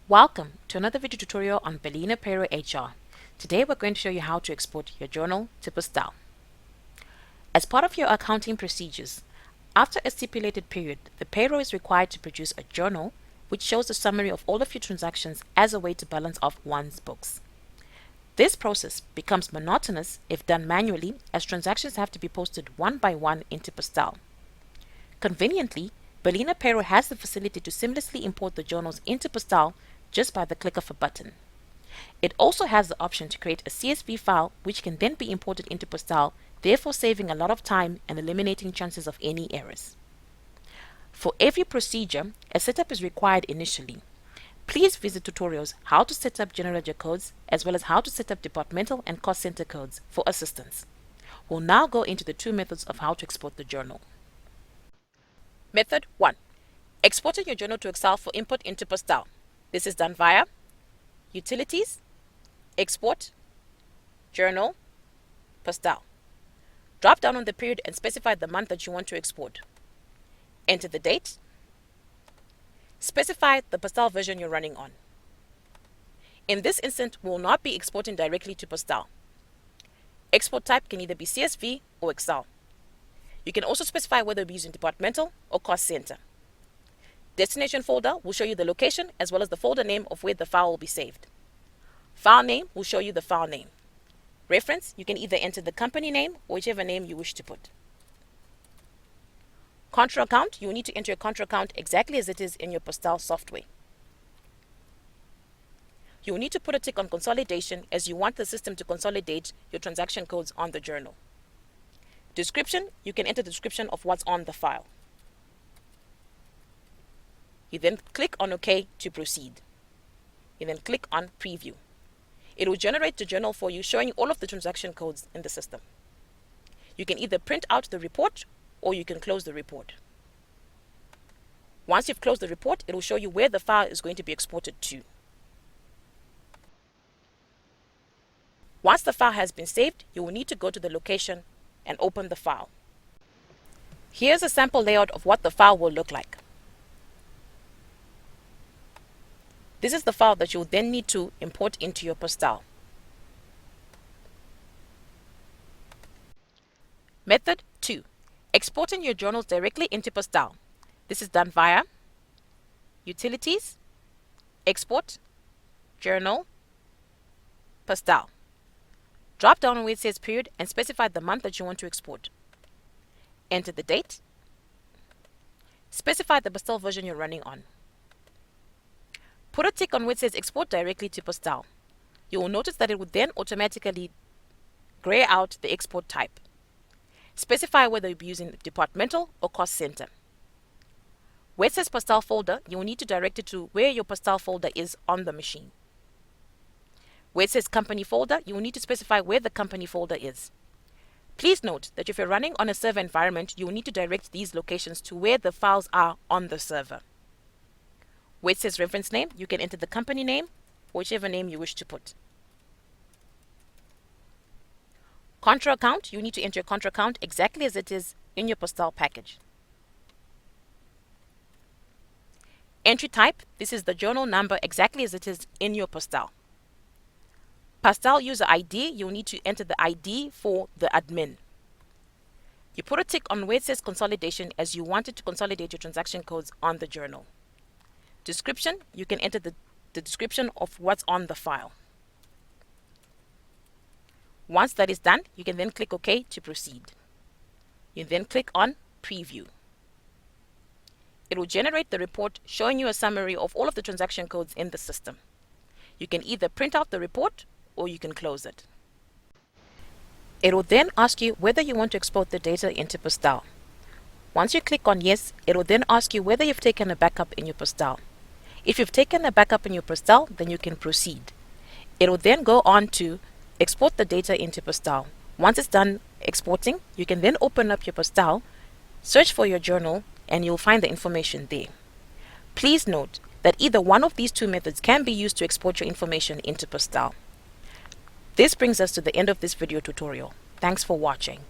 Welcome to another video tutorial on Belina Payroll HR. Today we're going to show you how to export your journal to Pastel. As part of your accounting procedures, after a stipulated period, the payroll is required to produce a journal which shows a summary of all of your transactions as a way to balance off one's books. This process becomes monotonous if done manually, as transactions have to be posted one by one into Pastel. Conveniently, Belina Payroll has the facility to seamlessly import the journals into Pastel just by the click of a button. It also has the option to create a CSV file which can then be imported into Pastel, therefore saving a lot of time and eliminating chances of any errors. For every procedure, a setup is required initially. Please visit tutorials how to set up general ledger codes as well as how to set up departmental and cost center codes for assistance. We'll now go into the two methods of how to export the journal. Method 1. Exporting your journal to Excel for input into Pastel. This is done via Utilities, Export, Journal, Pastel. Drop down on the period and specify the month that you want to export. Enter the date. Specify the Pastel version you're running on. In this instance, we will not be exporting directly to Pastel. Export type can either be CSV or Excel. You can also specify whether you're using departmental or cost center. Destination folder will show you the location as well as the folder name of where the file will be saved. File name will show you the file name. Reference, you can either enter the company name or whichever name you wish to put. Contra account, you will need to enter your contra account exactly as it is in your Pastel software. You will need to put a tick on consolidation as you want the system to consolidate your transaction codes on the journal. Description, you can enter the description of what's on the file. You then click on OK to proceed. You then click on Preview. It will generate the journal for you, showing all of the transaction codes in the system. You can either print out the report or you can close the report. Once you've closed the report, it will show you where the file is going to be exported to. Once the file has been saved, you will need to go to the location and open the file. Here's a sample layout of what the file will look like. This is the file that you'll then need to import into your Pastel. Method 2. Exporting your journals directly into Pastel. This is done via Utilities, Export, Journal, Pastel. Drop down where it says period and specify the month that you want to export. Enter the date. Specify the Pastel version you're running on. Put a tick on where it says export directly to Pastel. You will notice that it would then automatically gray out the export type. Specify whether you'll be using departmental or cost center. Where it says Pastel folder, you will need to direct it to where your Pastel folder is on the machine. Where it says company folder, you will need to specify where the company folder is. Please note that if you're running on a server environment, you will need to direct these locations to where the files are on the server. Where it says reference name, you can enter the company name or whichever name you wish to put. Contra account, you need to enter your contra account exactly as it is in your Pastel package. Entry type, this is the journal number exactly as it is in your Pastel. Pastel user ID, you will need to enter the ID for the admin. You put a tick on where it says consolidation as you wanted to consolidate your transaction codes on the journal. Description, you can enter the description of what's on the file. Once that is done, you can then click OK to proceed. You then click on Preview. It will generate the report showing you a summary of all of the transaction codes in the system. You can either print out the report or you can close it. It will then ask you whether you want to export the data into Pastel. Once you click on yes, it will then ask you whether you've taken a backup in your Pastel. If you've taken a backup in your Pastel, then you can proceed. It will then go on to export the data into Pastel. Once it's done exporting, you can then open up your Pastel, search for your journal, and you'll find the information there. Please note that either one of these two methods can be used to export your information into Pastel. This brings us to the end of this video tutorial. Thanks for watching.